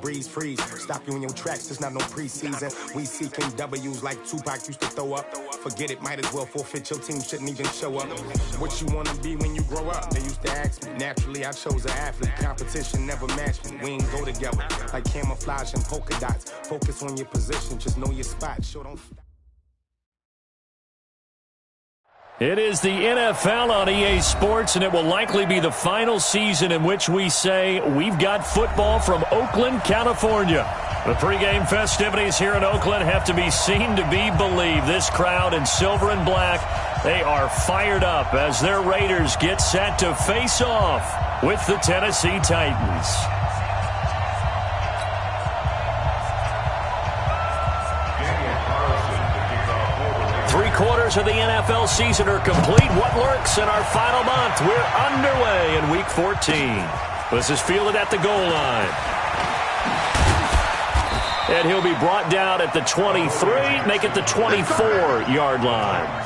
breeze, freeze. Stop you in your tracks, there's not no preseason. We seeking W's like Tupac used to throw up. Forget it, might as well forfeit, your team shouldn't even show up. What you wanna be when you grow up? They used to ask me. Naturally, I chose an athlete. Competition never matched me. We ain't go together like camouflage and polka dots. Focus on your position, just know your spot. Sure don't. It is the NFL on EA Sports, and it will likely be the final season in which we say we've got football from Oakland, California. The pregame festivities here in Oakland have to be seen to be believed. This crowd in silver and black, they are fired up as their Raiders get set to face off with the Tennessee Titans. Three-quarters of the NFL season are complete. What lurks in our final month? We're underway in Week 14. This is fielded at the goal line. And he'll be brought down at the 23, make it the 24-yard line.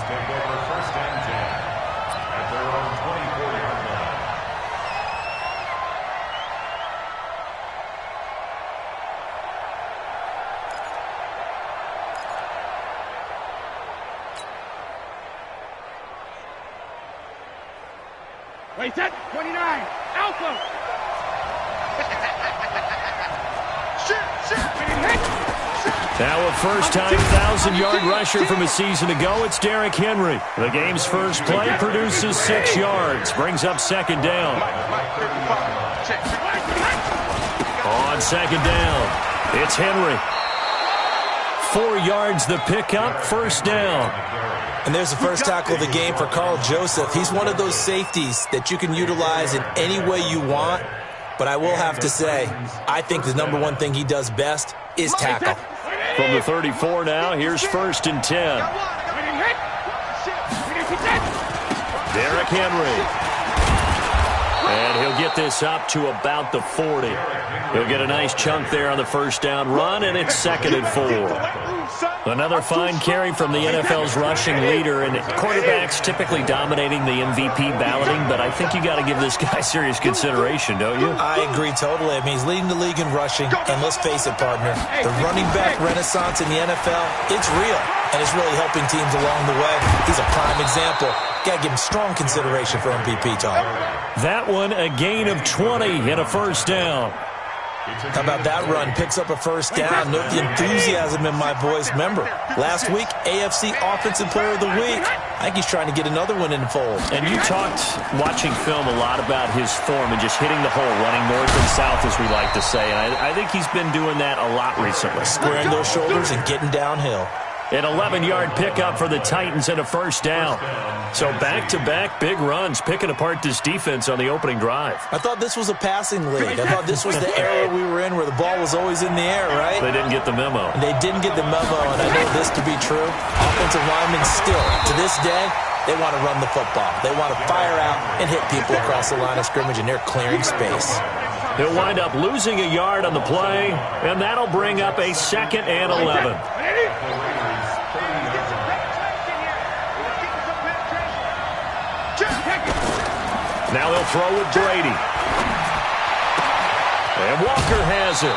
Wait, set, 29, Alpha! Now a first-time 1,000-yard rusher from a season ago, it's Derrick Henry. The game's first play produces 6 yards, brings up second down. On second down, it's Henry. 4 yards the pickup, first down. And there's the first tackle of the game for Carl Joseph. He's one of those safeties that you can utilize in any way you want. But I will have to say, I think the number one thing he does best is tackle. From the 34 now, here's first and 10. Derrick Henry. And he'll get this up to about the 40. He'll get a nice chunk there on the first down run, and it's second and 4. Another fine carry from the NFL's rushing leader, and quarterbacks typically dominating the MVP balloting, but I think you got to give this guy serious consideration, don't you? I agree totally. I mean, he's leading the league in rushing, and let's face it, partner, the running back renaissance in the NFL, it's real, and it's really helping teams along the way. He's a prime example. Got to give him strong consideration for MVP, Tom. That one, a gain of 20 and a first down. How about that run? Picks up a first down. Note the enthusiasm in my voice. Remember, last week, AFC Offensive Player of the Week. I think he's trying to get another one in the fold. And you talked, watching film, a lot about his form and just hitting the hole, running north and south, as we like to say. And I think he's been doing that a lot recently. Squaring those shoulders and getting downhill. An 11-yard pickup for the Titans and a first down. So back-to-back big runs, picking apart this defense on the opening drive. I thought this was a passing league. I thought this was the era we were in where the ball was always in the air, right? They didn't get the memo. They didn't get the memo, and I know this to be true. Offensive linemen still, to this day, they want to run the football. They want to fire out and hit people across the line of scrimmage, and they're clearing space. He'll wind up losing a yard on the play, and that'll bring up a second and 11. Now they'll throw with Brady. And Walker has it.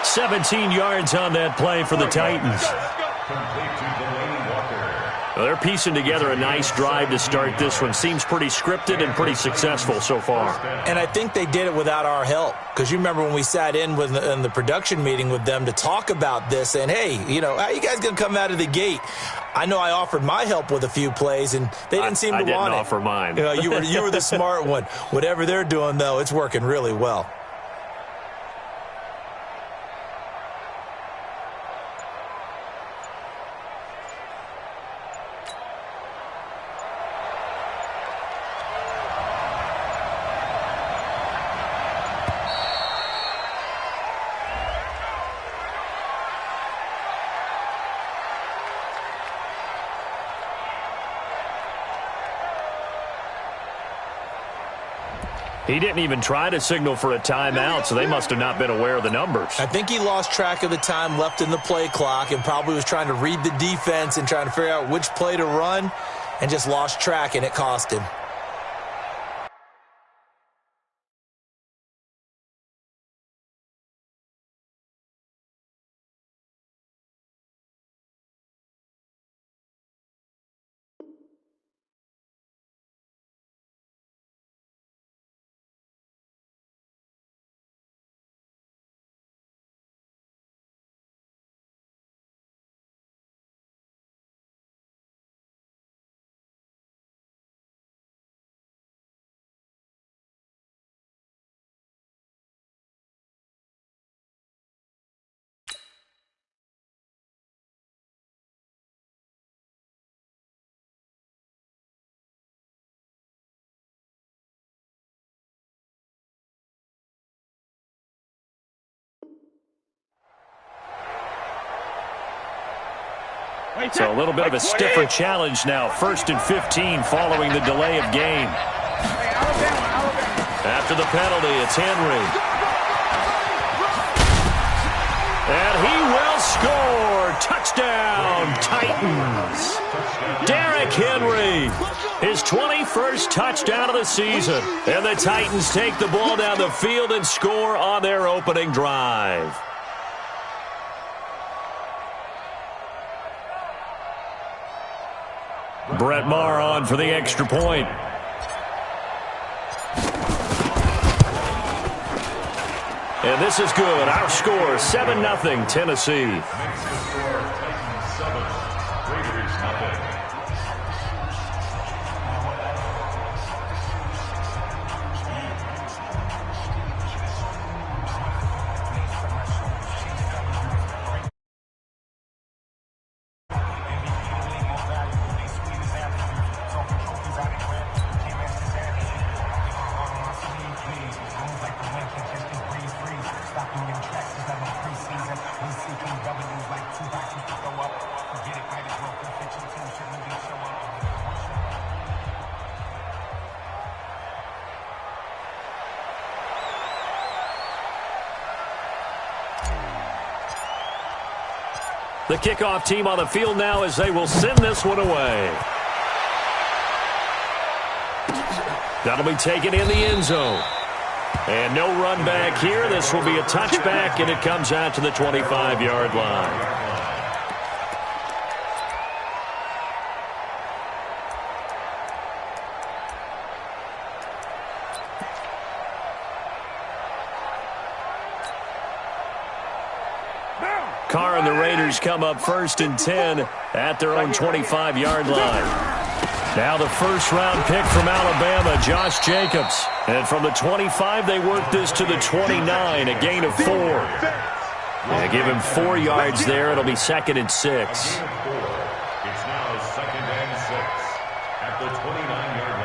17 yards on that play for the Titans. Well, they're piecing together a nice drive to start this one. Seems pretty scripted and pretty successful so far. And I think they did it without our help. Because you remember when we sat in the production meeting with them to talk about this, and hey, you know, how you guys going to come out of the gate? I know I offered my help with a few plays, and they didn't seem to want it. I didn't offer mine. You know, you were the smart one. Whatever they're doing, though, it's working really well. He didn't even try to signal for a timeout, so they must have not been aware of the numbers. I think he lost track of the time left in the play clock and probably was trying to read the defense and trying to figure out which play to run and just lost track, and it cost him. So a little bit of a stiffer challenge now. 1st and 15 following the delay of game. After the penalty, it's Henry. And he will score. Touchdown, Titans. Derrick Henry, his 21st touchdown of the season. And the Titans take the ball down the field and score on their opening drive. Brett Maher on for the extra point. And this is good. Our score, 7-0 Tennessee. The kickoff team on the field now as they will send this one away. That'll be taken in the end zone. And no run back here. This will be a touchback, and it comes out to the 25-yard line. Carr and the Raiders come up 1st and 10 at their own 25-yard line. Now the first-round pick from Alabama, Josh Jacobs. And from the 25, they work this to the 29, a gain of 4. Yeah, give him 4 yards there. It'll be 2nd and 6. It's now 2nd and 6 at the 29-yard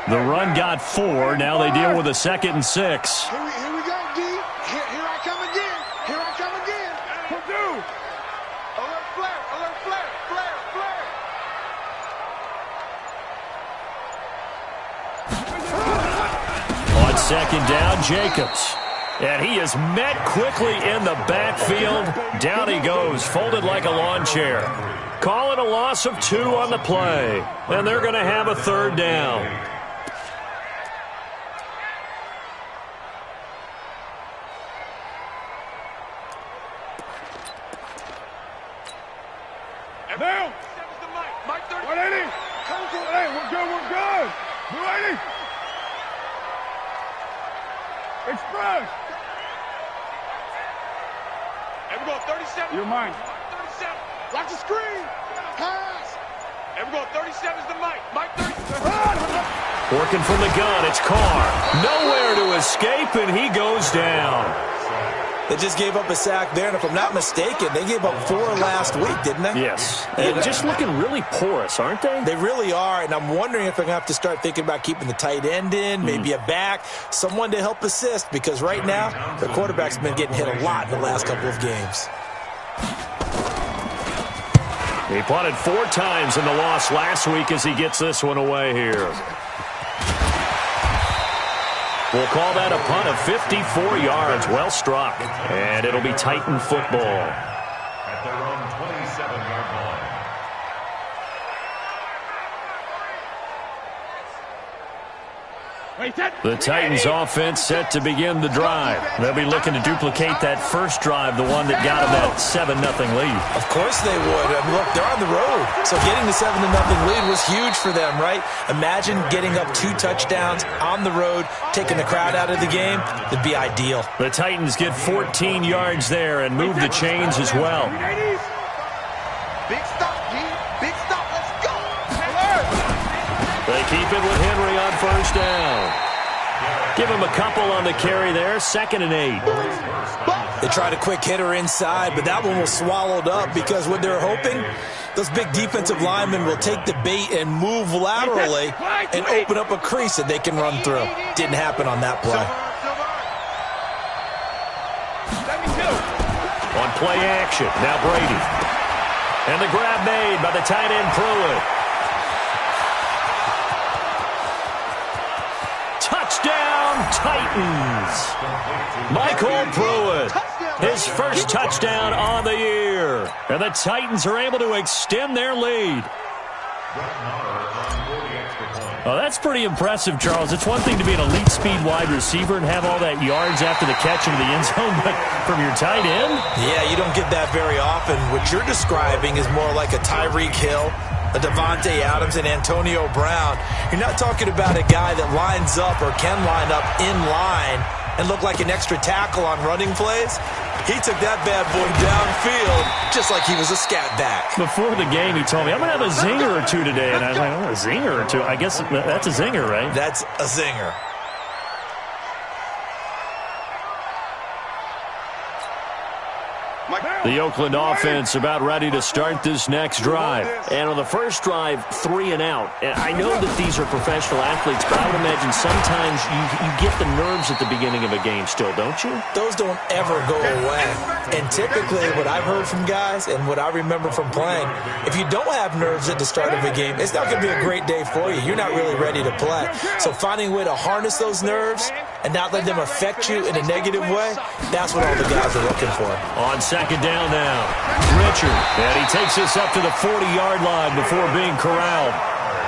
line. The run got 4. Now they deal with a 2nd and 6. Here we go, D. Here I come again. Here I come again. Purdue. Alert flare. Alert flare. Flare. Flare. On 2nd down, Jacobs. And he is met quickly in the backfield. Down he goes, folded like a lawn chair. Call it a loss of 2 on the play. And they're going to have a 3rd down. Now! Mike 30. 180. Hey, we're good. 280. Express. And we're going 37. You're mine. 37. Watch the screen. Pass. And we're going 37 is the Mike. Mike 30. Working from the gun, it's Carr. Nowhere to escape, and he goes down. They just gave up a sack there, and if I'm not mistaken, they gave up 4 last week, didn't they? Yes. And just looking really porous, aren't they? They really are, and I'm wondering if they're going to have to start thinking about keeping the tight end in, maybe a back, someone to help assist, because right now, their quarterback's been getting hit a lot in the last couple of games. He punted 4 times in the loss last week as he gets this one away here. We'll call that a punt of 54 yards. Well struck. And it'll be Titan football. At their own 27-yard line. The Titans offense set to begin the drive. They'll be looking to duplicate that first drive, the one that got them that 7-0 lead. Of course they would. I mean, look, they're on the road. So getting the 7-0 lead was huge for them, right? Imagine getting up 2 touchdowns on the road, taking the crowd out of the game. It'd be ideal. The Titans get 14 yards there and move the chains as well. Big stop, G. Big stop. Let's go. They keep it with Henry on first down. Give him a couple on the carry there. 2nd and 8. They tried a quick hitter inside, but that one was swallowed up because what they're hoping, those big defensive linemen will take the bait and move laterally and open up a crease that they can run through. Didn't happen on that play. On play action, now Brady. And the grab made by the tight end Pruitt. Touchdown, Titans. Michael Pruitt, his first touchdown on the year. And the Titans are able to extend their lead. Oh, that's pretty impressive, Charles. It's one thing to be an elite speed wide receiver and have all that yards after the catch into the end zone, but from your tight end? Yeah, you don't get that very often. What you're describing is more like a Tyreek Hill, a Devontae Adams, and Antonio Brown. You're not talking about a guy that lines up or can line up in line and look like an extra tackle on running plays. He took that bad boy downfield just like he was a scat back. Before the game, he told me, I'm going to have a zinger or two today. And I was like, oh, a zinger or two? I guess that's a zinger, right? That's a zinger. The Oakland offense about ready to start this next drive. And on the first drive, 3 and out. And I know that these are professional athletes, but I would imagine sometimes you get the nerves at the beginning of a game still, don't you? Those don't ever go away. And typically what I've heard from guys and what I remember from playing, if you don't have nerves at the start of a game, it's not going to be a great day for you. You're not really ready to play. So finding a way to harness those nerves and not let them affect you in a negative way, that's what all the guys are looking for. On second down now, Richard. And he takes this up to the 40-yard line before being corralled.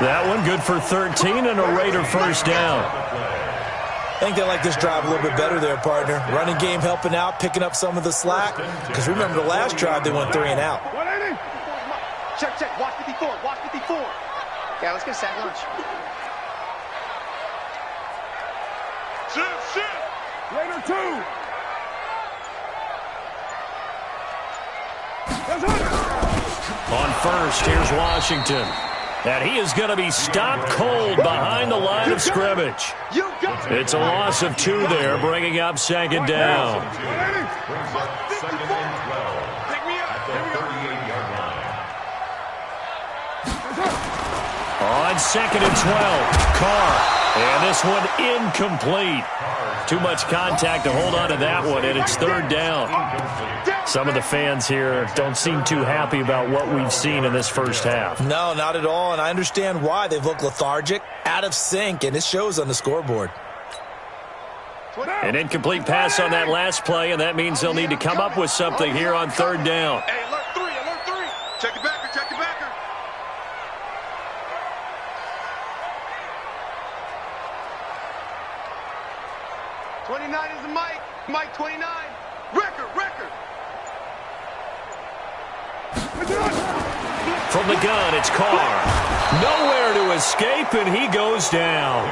That one good for 13 and a Raider first down. I think they like this drive a little bit better there, partner. Running game helping out, picking up some of the slack. Because remember the last drive, they went 3 and out. Check, check. Watch 54. Watch 54. Yeah, let's get a sack lunch. Sit. Raider 2. On first, here's Washington. And he is going to be stopped cold behind the line of scrimmage. It's a loss of 2 there, bringing up second down. Second and 12. Pick me up. At the 38-yard line. On second and 12, Carr. And this one incomplete. Too much contact to hold on to that one, and it's third down. Some of the fans here don't seem too happy about what we've seen in this first half. No, not at all, and I understand why. They've looked lethargic, out of sync, and it shows on the scoreboard. An incomplete pass on that last play, and that means they'll need to come up with something here on third down. Hey, alert 3. Check your backer, check your backer. 29 is the Mike. Mike 29. Record. From the gun, it's Carr. Nowhere to escape, and he goes down.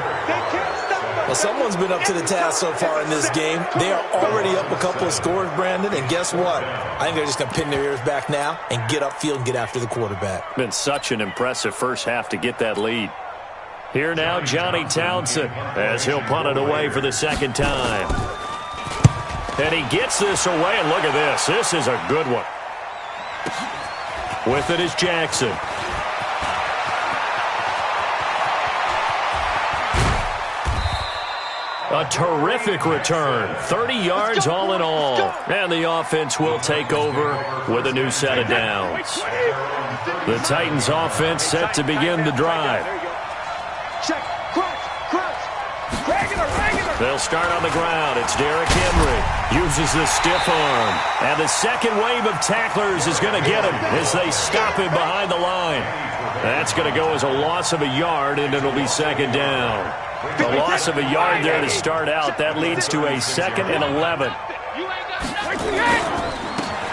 Well, someone's been up to the task so far in this game. They are already up a couple of scores, Brandon, and guess what? I think they're just going to pin their ears back now and get upfield and get after the quarterback. Been such an impressive first half to get that lead. Here now, Johnny Townsend, as he'll punt it away for the second time. And he gets this away, and look at this. This is a good one. With it is Jackson. A terrific return. 30 yards all in all. And the offense will take over with a new set of downs. The Titans offense set to begin the drive. Check. Crunch. Regular. They'll start on the ground. It's Derrick Henry. Uses the stiff arm. And the second wave of tacklers is going to get him as they stop him behind the line. That's going to go as a loss of a yard, and it'll be second down. A loss of a yard there to start out. That leads to a 2nd and 11.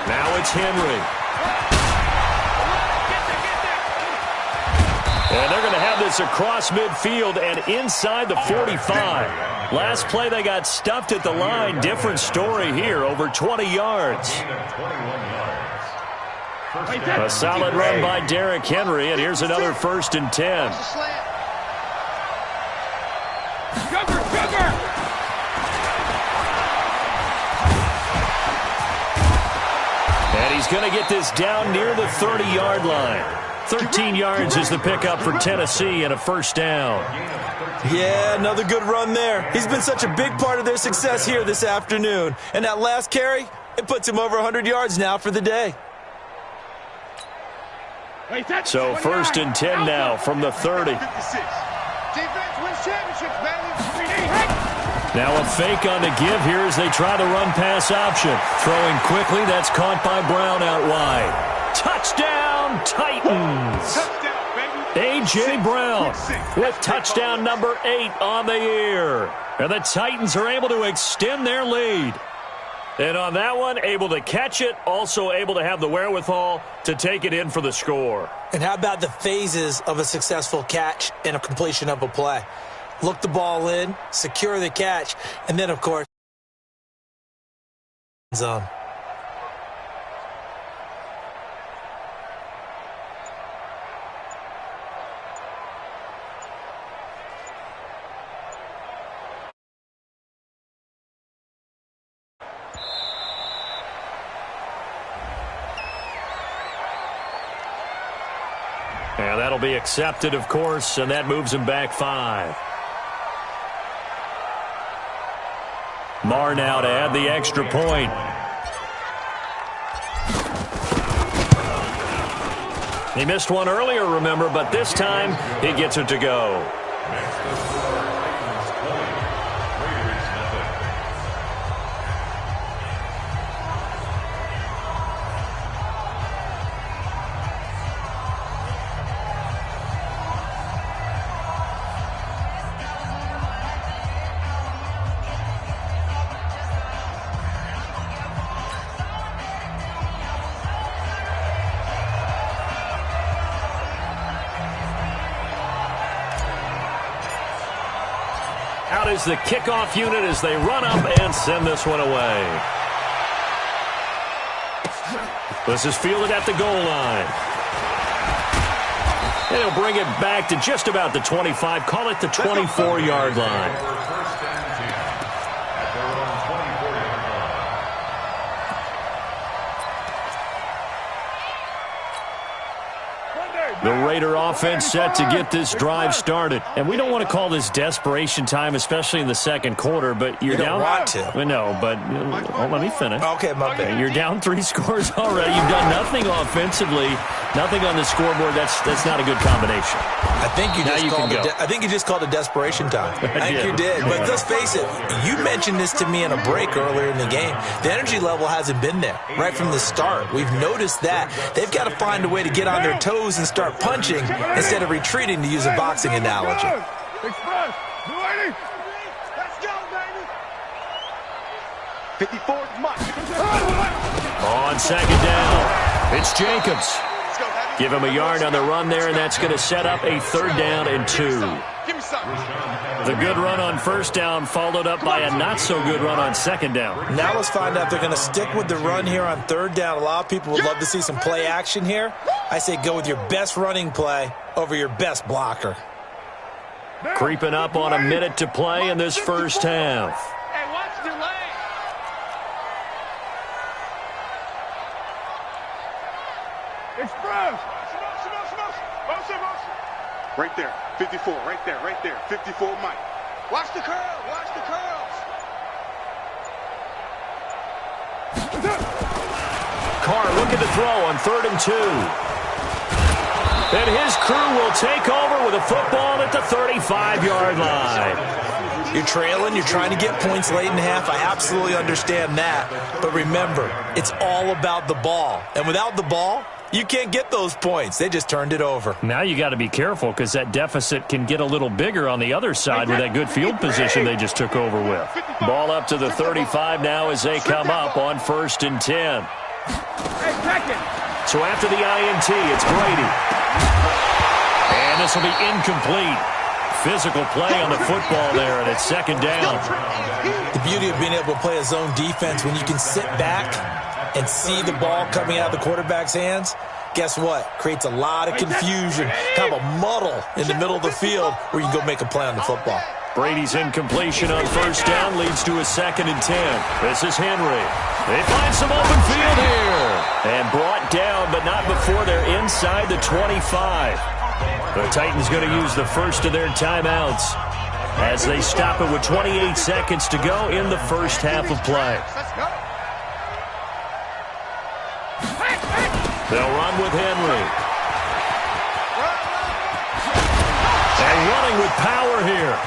Now it's Henry. And they're going to have this across midfield and inside the 45. Last play they got stuffed at the line. Different story here, over 20 yards. A solid run by Derrick Henry, and here's another 1st and 10. And he's going to get this down near the 30-yard line. 13 yards is the pickup for Tennessee and a first down. Yeah, another good run there. He's been such a big part of their success here this afternoon. And that last carry, It puts him over 100 yards now for the day. So 1st and 10 now from the 30. Defense wins championships, baby. Now a fake on the give here as they try the run-pass option. Throwing quickly, that's caught by Brown out wide. Touchdown, Titans! A.J. Brown with touchdown number 8 on the year. And the Titans are able to extend their lead. And on that one, able to catch it, also able to have the wherewithal to take it in for the score. And how about the phases of a successful catch and a completion of a play? Look the ball in, secure the catch, and then, of course, zone. And that'll be accepted, of course, and that moves him back 5. Marr now to add the extra point. He missed one earlier, remember, but this time he gets it to go. Out is the kickoff unit as they run up and send this one away. This is fielded at the goal line. And he'll bring it back to just about the 25. Call it the 24-yard line. The Raider offense set to get this drive started. And we don't want to call this desperation time, especially in the second quarter, but you're down. You don't want to. No, but let me finish. Okay, my bad. You're down 3 scores already. You've done nothing offensively, nothing on the scoreboard. That's not a good combination. I think you just called it desperation time. I think you did. But let's face it, you mentioned this to me in a break earlier in the game. The energy level hasn't been there right from the start. We've noticed that. They've got to find a way to get on their toes and start punching instead of retreating, to use a boxing analogy. Express, 280. Let's go, baby. 54 Mike. On second down, it's Jacobs. Give him a yard on the run there, and that's going to set up a 3rd down and 2. Give me something. The good run on 1st down followed up by a not-so-good run on 2nd down. Now let's find out if they're going to stick with the run here on 3rd down. A lot of people would love to see some play action here. I say go with your best running play over your best blocker. Creeping up on a minute to play in this first half. Hey, watch the lane. Express. Right there, 54, right there, 54 Mike. Watch the curl, watch the curls. Carr looking to throw on 3rd and 2. And his crew will take over with a football at the 35-yard line. You're trailing, you're trying to get points late in the half. I absolutely understand that. But remember, it's all about the ball. And without the ball, you can't get those points. They just turned it over. Now you got to be careful because that deficit can get a little bigger on the other side with that good field position they just took over with. Ball up to the 35 now as they come up on 1st and 10. So after the INT, it's Brady. And this will be incomplete. Physical play on the football there, and it's 2nd down. The beauty of being able to play a zone defense when you can sit back and see the ball coming out of the quarterback's hands, guess what? Creates a lot of confusion, kind of a muddle in the middle of the field where you can go make a play on the football. Brady's incompletion on 1st down leads to a 2nd and 10. This is Henry. They find some open field here. And brought down, but not before they're inside the 25. The Titans going to use the first of their timeouts as they stop it with 28 seconds to go in the first half of play. They'll run with Henry. And running with power here.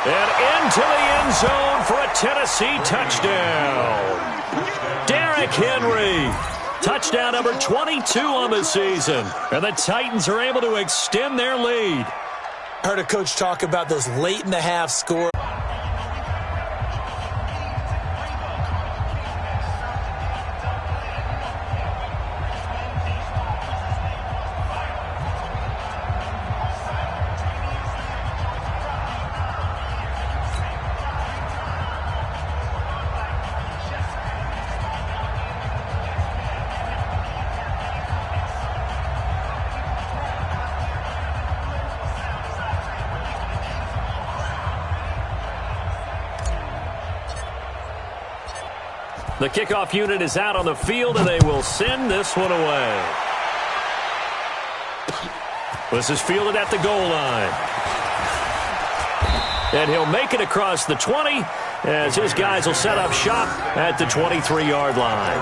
And into the end zone for a Tennessee touchdown. Derrick Henry. Touchdown number 22 on the season. And the Titans are able to extend their lead. I heard a coach talk about those late-in-the-half scores. The kickoff unit is out on the field, and they will send this one away. This is fielded at the goal line. And he'll make it across the 20 as his guys will set up shop at the 23-yard line.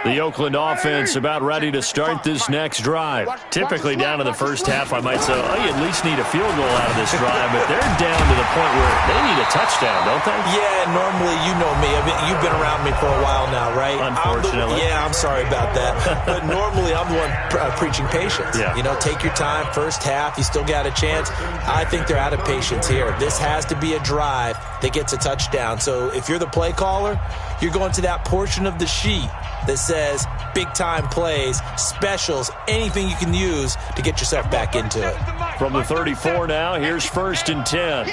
The Oakland offense about ready to start this next drive. Typically down to the first half, I might say, oh, you at least need a field goal out of this drive, but they're down to the point where they need a touchdown, don't they? Yeah, normally, you know me. I mean, you've been around me for a while now, right? Unfortunately. I'm sorry about that. But normally, I'm the one preaching patience. Yeah. You know, take your time, first half, you still got a chance. I think they're out of patience here. This has to be a drive that gets a touchdown. So if you're the play caller, you're going to that portion of the sheet that says big-time plays, specials, anything you can use to get yourself back into it. From the 34 now, here's 1st and 10.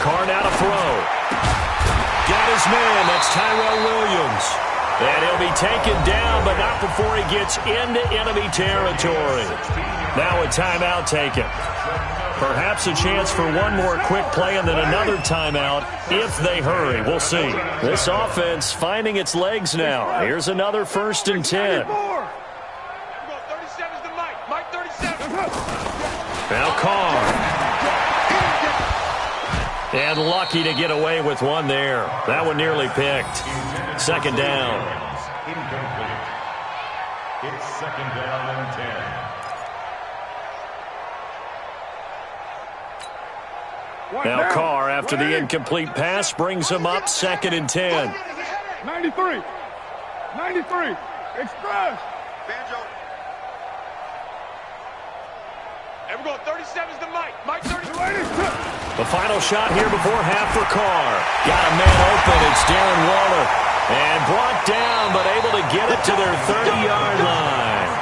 Carr now to throw. Got his man. That's Tyrell Williams. And he'll be taken down, but not before he gets into enemy territory. Now a timeout taken. Perhaps a chance for one more quick play and then another timeout if they hurry. We'll see. This offense finding its legs now. Here's another 1st and 10. Now Carr. And lucky to get away with one there. That one nearly picked. 2nd down. Incomplete. It's 2nd down and 10. Now Carr, after the incomplete pass, brings him up 2nd and 10. 93. 93. Express. Banjo. And we're going 37's the Mike. Mike 32. The final shot here before half for Carr. Got a man open. It's Darren Waller. And brought down, but able to get it to their 30-yard line.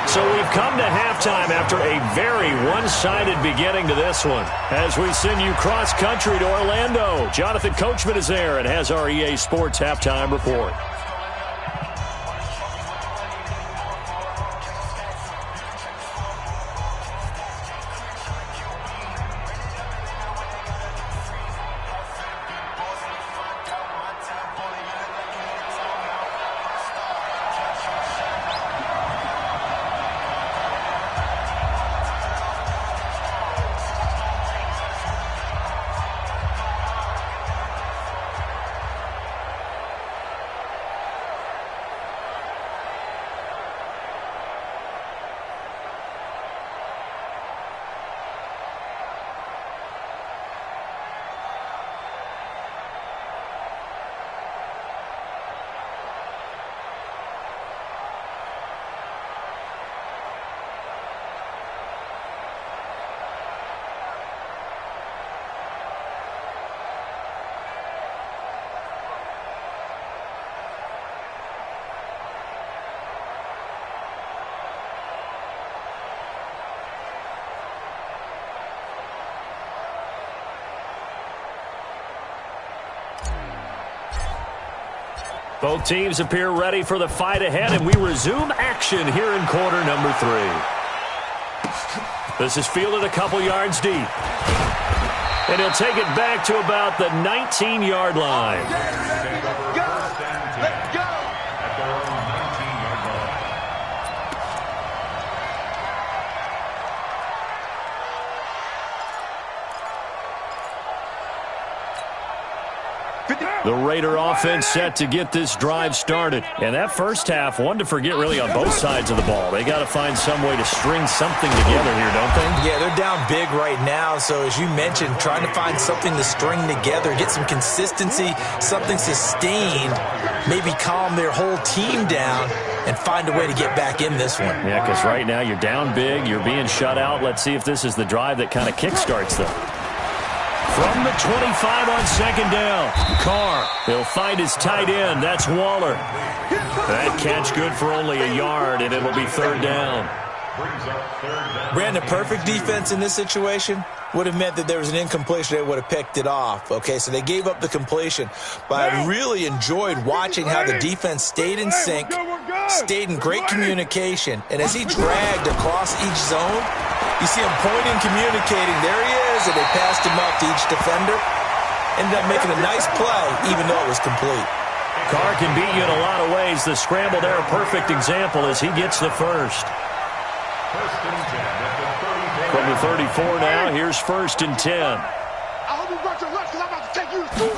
So we've come to halftime after a very one-sided beginning to this one. As we send you cross-country to Orlando, Jonathan Coachman is there and has our EA Sports halftime report. Both teams appear ready for the fight ahead, and we resume action here in quarter number 3. This is fielded a couple yards deep. And he'll take it back to about the 19-yard line. Let's go. Let's go. At their own 19-yard line. The Raider offense set to get this drive started. And that first half, one to forget really on both sides of the ball. They got to find some way to string something together here, don't they? Yeah, they're down big right now. So as you mentioned, trying to find something to string together, get some consistency, something sustained, maybe calm their whole team down and find a way to get back in this one. Yeah, because right now you're down big, you're being shut out. Let's see if this is the drive that kind of kickstarts them. From the 25 on second down, Carr. He'll find his tight end. That's Waller. That catch good for only a yard, and it'll be third down. Brandon, perfect defense in this situation would have meant that there was an incompletion. They would have picked it off. Okay, so they gave up the completion. But I really enjoyed watching how the defense stayed in sync, stayed in great communication. And as he dragged across each zone, you see him pointing, communicating. There he is, and they passed him up to each defender. Ended up making a nice play, even though it was complete. Carr can beat you in a lot of ways. The scramble there, a perfect example as he gets the first. From the 34 now, here's 1st and 10. I hope you brought your lunch because I'm about to take you to school.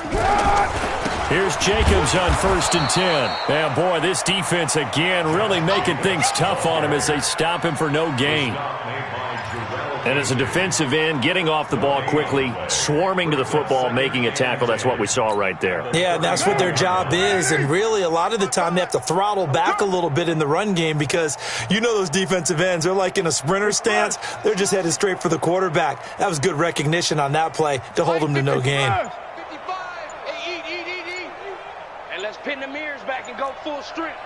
Here's Jacobs on 1st and 10. Yeah, boy, this defense again really making things tough on him as they stop him for no gain. And as a defensive end, getting off the ball quickly, swarming to the football, making a tackle, that's what we saw right there. Yeah, and that's what their job is. And really, a lot of the time, they have to throttle back a little bit in the run game because you know those defensive ends, they're like in a sprinter stance. They're just headed straight for the quarterback. That was good recognition on that play to hold them to no gain. 55. Hey, eat. And let's pin the mirrors back and go full strength.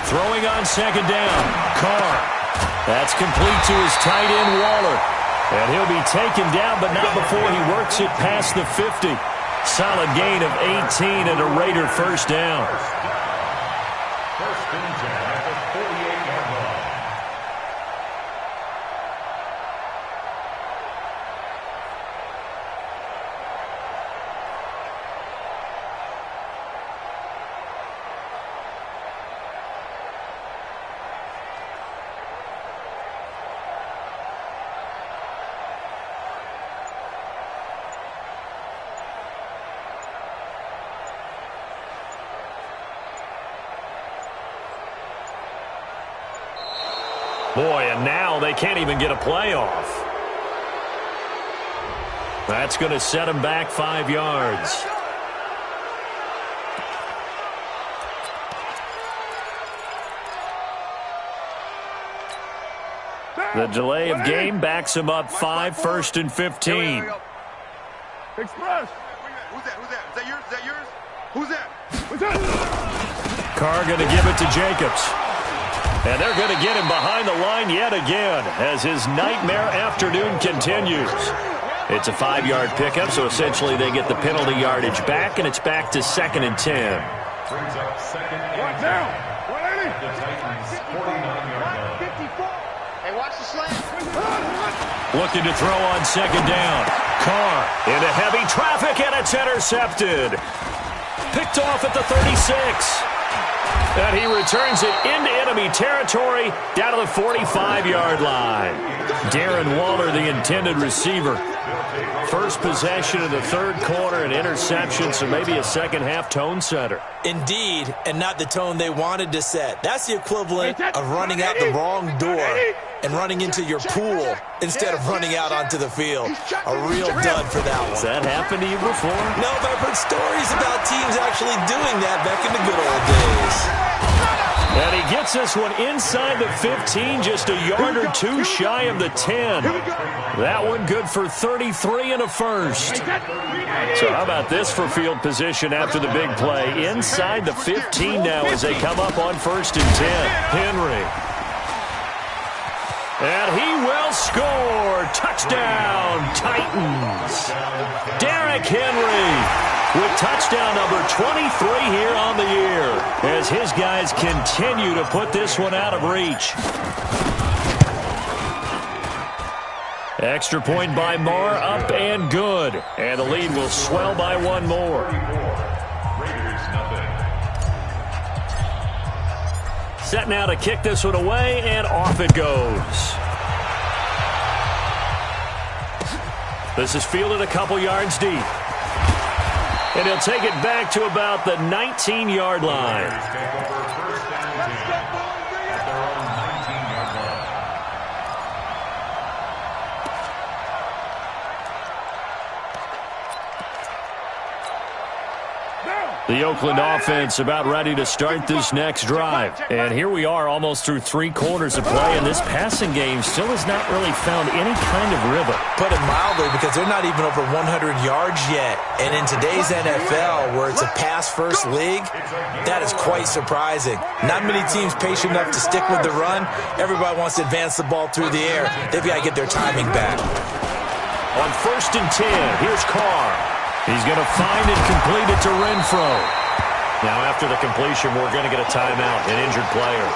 Throwing on second down, Carr. That's complete to his tight end, Waller. And he'll be taken down, but not before he works it past the 50. Solid gain of 18 and a Raider first down. First and 10 at the 48-yard line. Boy, and now they can't even get a playoff. That's going to set them back 5 yards. The delay of game backs them up 5, 1st and 15. Express. Who's that? Is that yours? Who's that? Carr going to give it to Jacobs. And they're going to get him behind the line yet again as his nightmare afternoon continues. It's a 5-yard pickup, so essentially they get the penalty yardage back, and it's back to 2nd and 10. Brings up 2nd and 10. The Titans' 49-yard line. 54. Hey, watch the slant. Looking to throw on second down. Carr into heavy traffic, and it's intercepted. Picked off at the 36. And he returns it into enemy territory down to the 45-yard line. Darren Waller, the intended receiver. First possession of the third quarter, an interception, so maybe a second-half tone setter. Indeed, and not the tone they wanted to set. That's the equivalent of running out the wrong door and running into your pool instead of running out onto the field. A real dud for that one. Has that happened to you before? No, but I've heard stories about teams actually doing that back in the good old days. And he gets this one inside the 15, just a yard or two shy of the 10. That one good for 33 and a first. So how about this for field position after the big play? Inside the 15 now as they come up on 1st and 10. Henry. And he will score. Touchdown, Titans. Derrick Henry with touchdown number 23 here on the year as his guys continue to put this one out of reach. Extra point by Marr, up and good. And the lead will swell by one more. Raiders, nothing. Set now to kick this one away, and off it goes. This is fielded a couple yards deep. And he'll take it back to about the 19-yard line. Raiders take over first down 10 at their own 19-yard line. The Oakland offense about ready to start this next drive. And here we are almost through 3 quarters of play, and this passing game still has not really found any kind of rhythm. Put it mildly, because they're not even over 100 yards yet. And in today's NFL, where it's a pass-first league, that is quite surprising. Not many teams patient enough to stick with the run. Everybody wants to advance the ball through the air. They've got to get their timing back. On 1st and 10, here's Carr. He's going to find and complete it to Renfro. Now, after the completion, we're going to get a timeout, an injured player.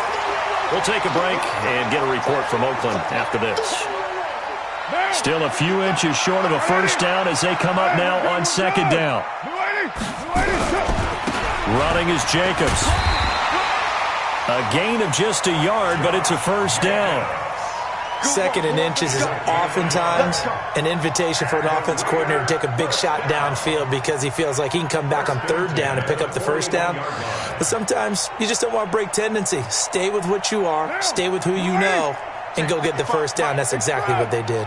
We'll take a break and get a report from Oakland after this. Still a few inches short of a first down as they come up now on 2nd down. Running is Jacobs. A gain of just a yard, but it's a first down. 2nd and inches is oftentimes an invitation for an offense coordinator to take a big shot downfield because he feels like he can come back on 3rd down and pick up the first down. But sometimes you just don't want to break tendency. Stay with what you are, stay with who you know, and go get the first down. That's exactly what they did.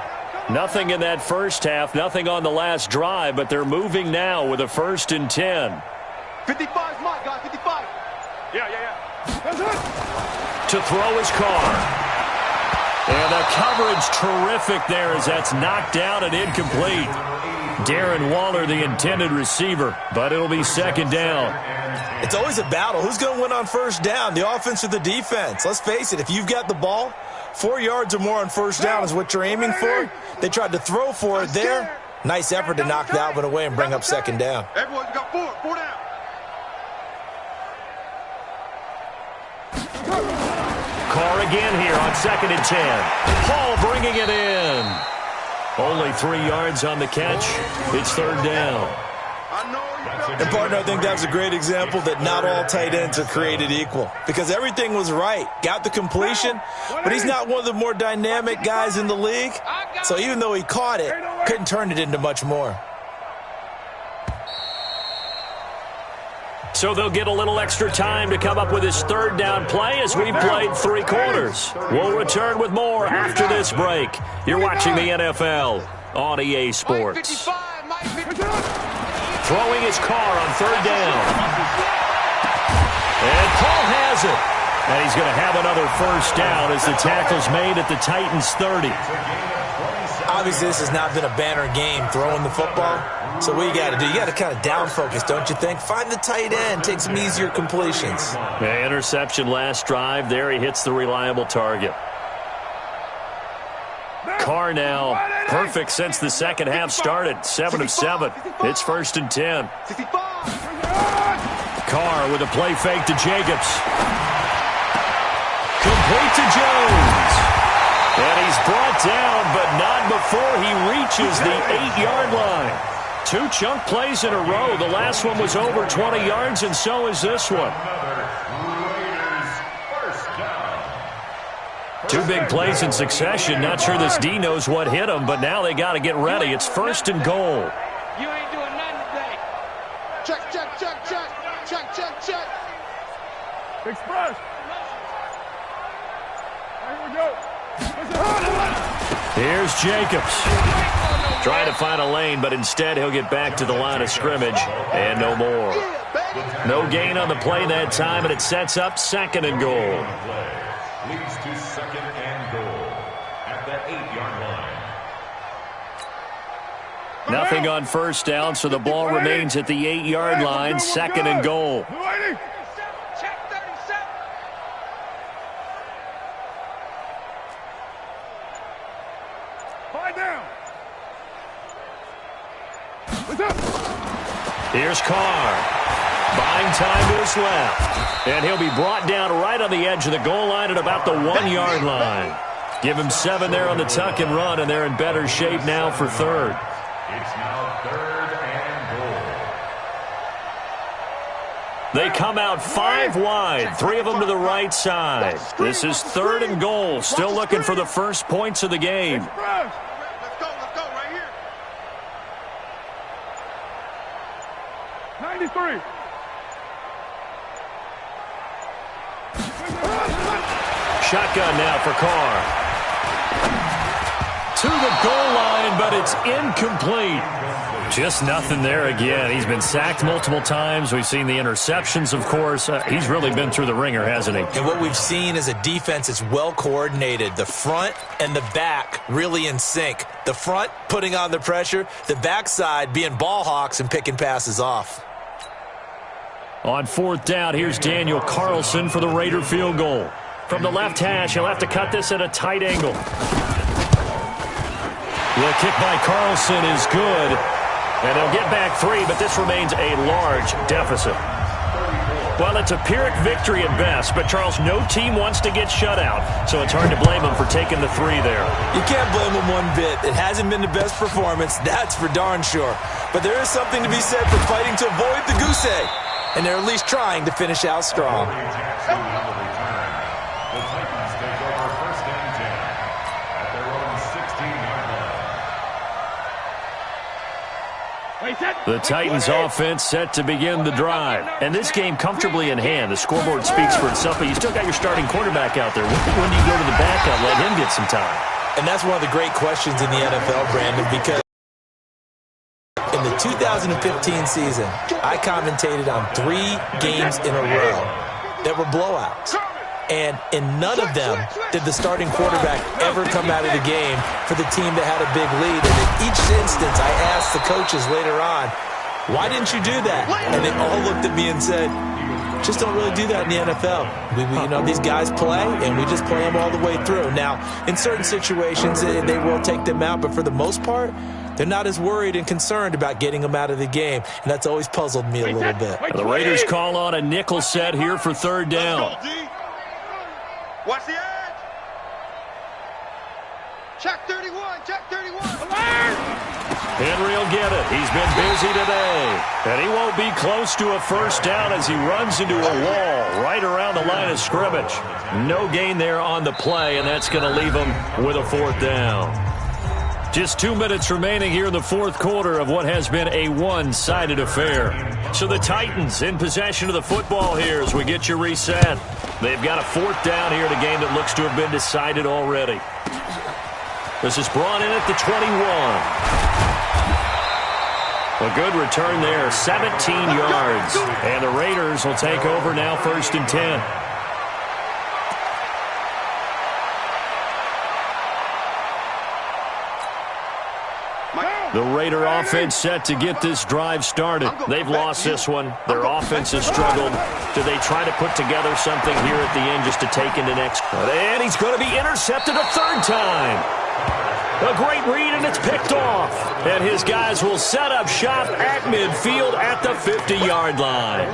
Nothing in that first half, nothing on the last drive, but they're moving now with a 1st and 10. 55 Mike, guys, 55. Yeah. To throw his Carr. And the coverage terrific there as that's knocked down and incomplete. Darren Waller, the intended receiver, but it'll be 2nd down. It's always a battle. Who's going to win on first down, the offense or the defense? Let's face it, if you've got the ball, 4 yards or more on first down is what you're aiming for. They tried to throw for it there. Nice effort to knock that one away and bring up 2nd down. Everyone got 4 down. Carr again here on 2nd and 10. Hall bringing it in. Only 3 yards on the catch. It's 3rd down. And, partner, I think that was a great example that not all tight ends are created equal because everything was right. Got the completion, but he's not one of the more dynamic guys in the league. So even though he caught it, couldn't turn it into much more. So they'll get a little extra time to come up with his 3rd down play as we played 3 quarters. We'll return with more after this break. You're watching the NFL on EA Sports. Throwing his Carr on 3rd down. And Paul has it. And he's going to have another first down as the tackle's made at the Titans' 30. Obviously, this has not been a banner game throwing the football. So what you got to do, you got to kind of down focus, don't you think? Find the tight end, take some easier completions. Yeah, interception last drive. There he hits the reliable target. Carr now perfect since the 2nd half started. 7 of 7. It's 1st and 10. Carr with a play fake to Jacobs. Complete to Jones. And he's brought down, but not before he reaches the 8-yard line. 2 chunk plays in a row. The last one was over 20 yards, and so is this one. 2 big plays in succession. Not sure this D knows what hit him, but now they got to get ready. It's 1st and goal. You ain't doing nothing today. Check. Express. Here we go. Here's Jacobs. Trying to find a lane, but instead he'll get back to the line of scrimmage, and no more. No gain on the play that time, and it sets up 2nd and goal. Leads to 2nd and goal at the 8-yard line. Nothing on first down, so the ball remains at the 8-yard line, 2nd and goal. Check 37. Find down. Here's Carr. Buying time to his left. And he'll be brought down right on the edge of the goal line at about the 1-yard line. Give him 7 there on the tuck and run, and they're in better shape now for third. It's now 3rd and goal. They come out 5 wide, 3 of them to the right side. This is 3rd and goal, still looking for the first points of the game. Let's go right here. 93. Shotgun now for Carr. To the goal line, but it's incomplete. Just nothing there again. He's been sacked multiple times. We've seen the interceptions, of course. He's really been through the ringer, hasn't he? And what we've seen is a defense that's well coordinated. The front and the back really in sync. The front putting on the pressure, the backside being ball hawks and picking passes off. On 4th down, here's Daniel Carlson for the Raider field goal. From the left hash, he'll have to cut this at a tight angle. The kick by Carlson is good. And they'll get back 3, but this remains a large deficit. Well, it's a Pyrrhic victory at best, but, Charles, no team wants to get shut out, so it's hard to blame them for taking the 3 there. You can't blame them one bit. It hasn't been the best performance, that's for darn sure. But there is something to be said for fighting to avoid the goose egg. And they're at least trying to finish out strong. The Titans take over 1st and 10 at their own 16-yard line. The Titans offense set to begin the drive. And this game comfortably in hand. The scoreboard speaks for itself, but you still got your starting quarterback out there. When do you go to the backup, let him get some time? And that's one of the great questions in the NFL, Brandon, because in the 2015 season, I commentated on 3 games in a row that were blowouts. And in none of them did the starting quarterback ever come out of the game for the team that had a big lead. And in each instance, I asked the coaches later on, why didn't you do that? And they all looked at me and said, just don't really do that in the NFL. These guys play, and we just play them all the way through. Now, in certain situations, they will take them out, but for the most part, they're not as worried and concerned about getting them out of the game, and that's always puzzled me a little bit. The Raiders call on a nickel set here for 3rd down. Watch the edge. Check 31. Check 31. Henry will get it. He's been busy today. And he won't be close to a first down as he runs into a wall right around the line of scrimmage. No gain there on the play, and that's going to leave him with a 4th down. Just 2 minutes remaining here in the 4th quarter of what has been a one-sided affair. So the Titans in possession of the football here as we get you reset. They've got a 4th down here in a game that looks to have been decided already. This is brought in at the 21. A good return there, 17 yards. And the Raiders will take over now 1st and 10. The Raider offense set to get this drive started. They've lost this one. Their offense has struggled. Do they try to put together something here at the end just to take into next? And he's going to be intercepted a 3rd time. A great read, and it's picked off. And his guys will set up shop at midfield at the 50-yard line.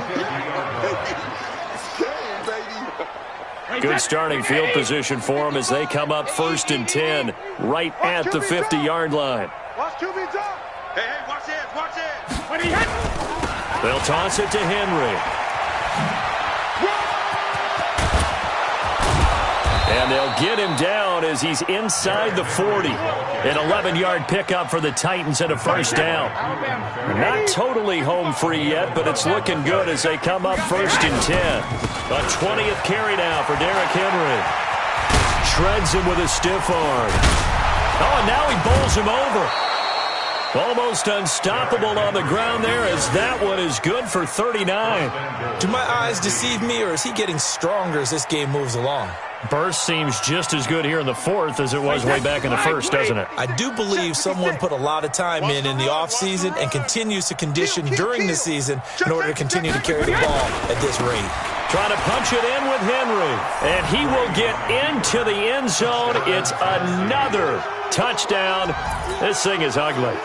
Good starting field position for them as they come up 1st and 10 right at the 50-yard line. Watch QB drop. Hey, watch this, watch this. When he hits. They'll toss it to Henry. And they'll get him down as he's inside the 40. An 11-yard pickup for the Titans and a 1st down. Not totally home free yet, but it's looking good as they come up 1st and 10. A 20th carry now for Derrick Henry. Shreds him with a stiff arm. Oh, and now he bowls him over. Almost unstoppable on the ground there as that one is good for 39. Do my eyes deceive me, or is he getting stronger as this game moves along? Burst seems just as good here in the 4th as it was way back in the 1st, doesn't it? I do believe someone put a lot of time in the offseason and continues to condition during the season in order to continue to carry the ball at this rate. Trying to punch it in with Henry. And he will get into the end zone. It's another touchdown. This thing is ugly.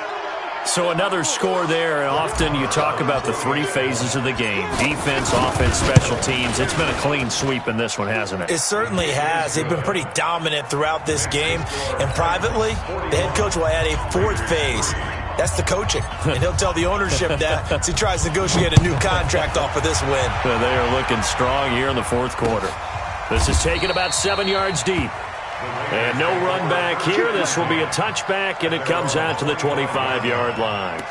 So another score there, and often you talk about the three phases of the game: defense, offense, special teams. It's been a clean sweep in this one, hasn't it? It certainly has. They've been pretty dominant throughout this game. And privately, the head coach will add a fourth phase. That's the coaching. And he'll tell the ownership that as he tries to negotiate a new contract off of this win. They are looking strong here in the fourth quarter. This is taken about 7 yards deep. And no run back here. This will be a touchback, and it comes out to the 25-yard line.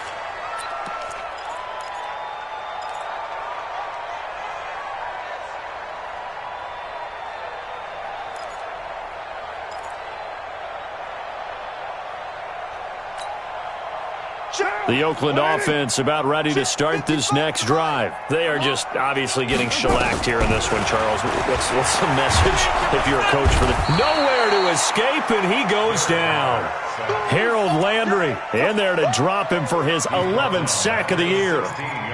The Oakland offense about ready to start this next drive. They are just obviously getting shellacked here in this one, Charles. What's the message if you're a coach for the... Nowhere to escape, and he goes down. Harold Landry in there to drop him for his 11th sack of the year.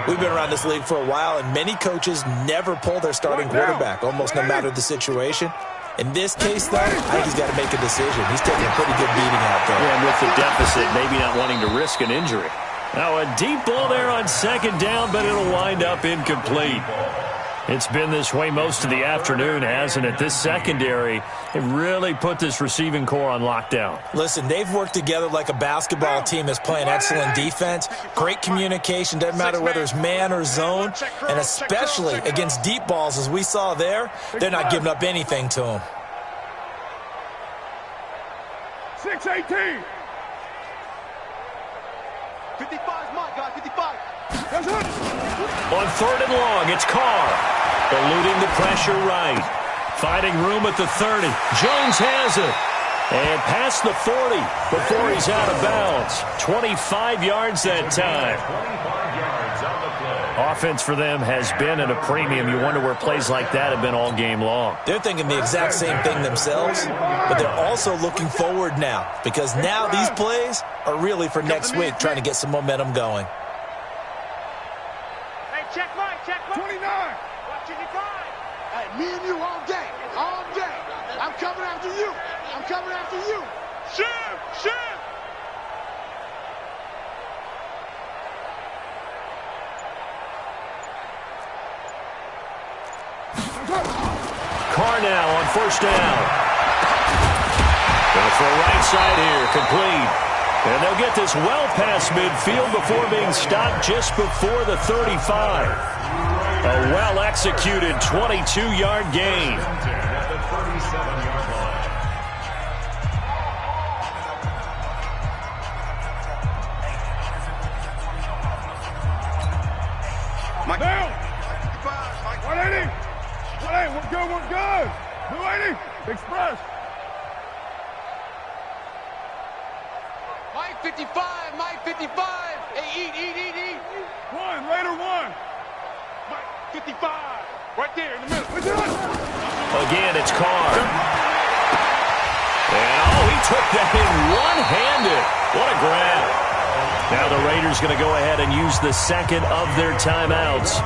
We've been around this league for a while, and many coaches never pull their starting quarterback, almost no matter the situation. In this case, though, I think he's got to make a decision. He's taking a pretty good beating out there. Yeah, and with the deficit, maybe not wanting to risk an injury. Now, a deep ball there on second down, but it'll wind up incomplete. It's been this way most of the afternoon, hasn't it? This secondary, it really put this receiving core on lockdown. Listen, they've worked together like a basketball team that's playing excellent defense. Great communication, doesn't matter whether it's man or zone. And especially against deep balls, as we saw there, they're not giving up anything to them. 6-18. 55's mine, guys, 55. That's it. On third and long, it's Carr. Eluding the pressure right. Finding room at the 30. Jones has it. And past the 40 before he's out of bounds. 25 yards that time. 25 yards on the play. Offense for them has been at a premium. You wonder where plays like that have been all game long. They're thinking the exact same thing themselves, but they're also looking forward now, because now these plays are really for next week, trying to get some momentum going. Hey, check Mike, 29. Watch it, hey, me and you all day, all day. I'm coming after you. I'm coming after you. Shift. Carr now on first down. Going for a right side here, complete. And they'll get this well past midfield before being stopped just before the 35. A well-executed 22-yard gain. At the 37-yard line. Mike down. 180. 180. We're good. 280. Express. Mike 55. Mike 55. Hey, eat. One. Later one. Mike 55. Right there in the middle. We do it. Again, it's Carr. And, he took that in one-handed. What a grab. Now the Raiders going to go ahead and use the second of their timeouts,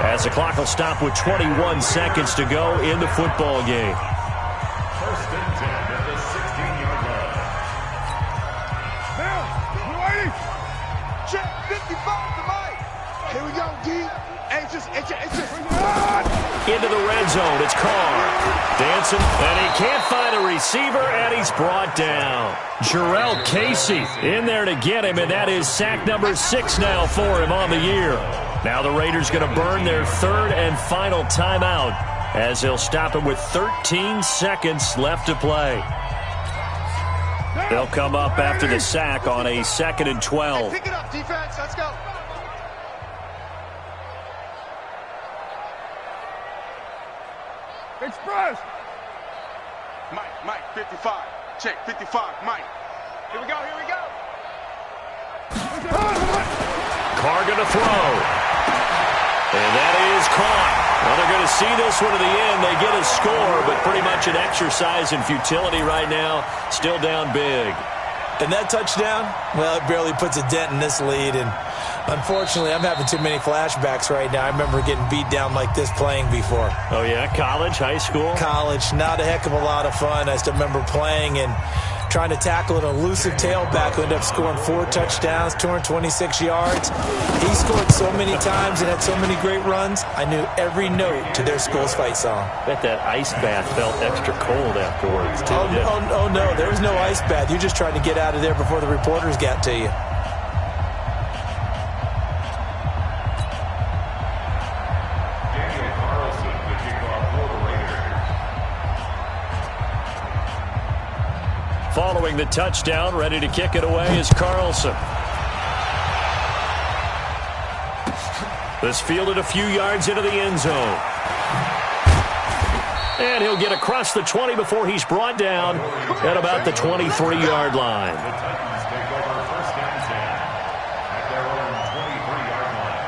as the clock will stop with 21 seconds to go in the football game. First and 10 at the 16-yard line. Down. 280. Check 55 to Mike. Here we go, D. It's just. Into the red zone, it's Carr. Dancing, and he can't find a receiver, and he's brought down. Jarrell Casey in there to get him, and that is sack number 6 now for him on the year. Now the Raiders going to burn their third and final timeout, as they'll stop him with 13 seconds left to play. They'll come up after the sack on a 2nd and 12. Pick it up, defense. Let's go. Express. Mike, 55. Check, 55. Mike. Here we go. Carr going to throw. And that is caught. Well, they're going to see this one to the end. They get a score, but pretty much an exercise in futility right now. Still down big. And that touchdown, well, it barely puts a dent in this lead. And unfortunately, I'm having too many flashbacks right now. I remember getting beat down like this playing before. Oh, yeah? College, high school? College, not a heck of a lot of fun. I still remember playing and trying to tackle an elusive tailback who ended up scoring 4 touchdowns, 226 yards. He scored so many times and had so many great runs, I knew every note to their school's fight song. Bet that ice bath felt extra cold afterwards, too. Oh, no, there was no ice bath. You're just trying to get out of there before the reporters got to you. Following the touchdown, ready to kick it away is Carlson. This fielded a few yards into the end zone. And he'll get across the 20 before he's brought down at about the 23-yard line. The Titans take over first and 10 at their own 23-yard line.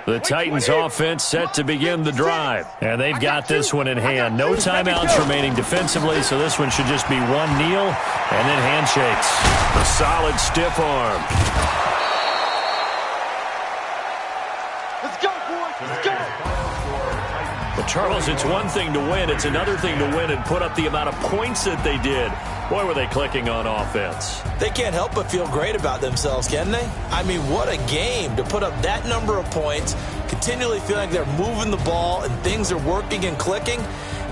The Titans offense set to begin the drive. And they've got this one in hand. No timeouts remaining defensively, so this one should just be one kneel and then handshakes. A solid stiff arm. Let's go, boys. Let's go. But Charles, it's one thing to win. It's another thing to win and put up the amount of points that they did. Boy, were they clicking on offense. They can't help but feel great about themselves, can they? I mean, what a game to put up that number of points, continually feeling like they're moving the ball and things are working and clicking.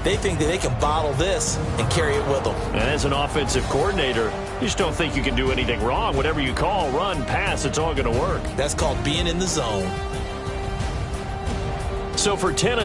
They think that they can bottle this and carry it with them. And as an offensive coordinator, you just don't think you can do anything wrong. Whatever you call, run, pass, it's all going to work. That's called being in the zone. So for 10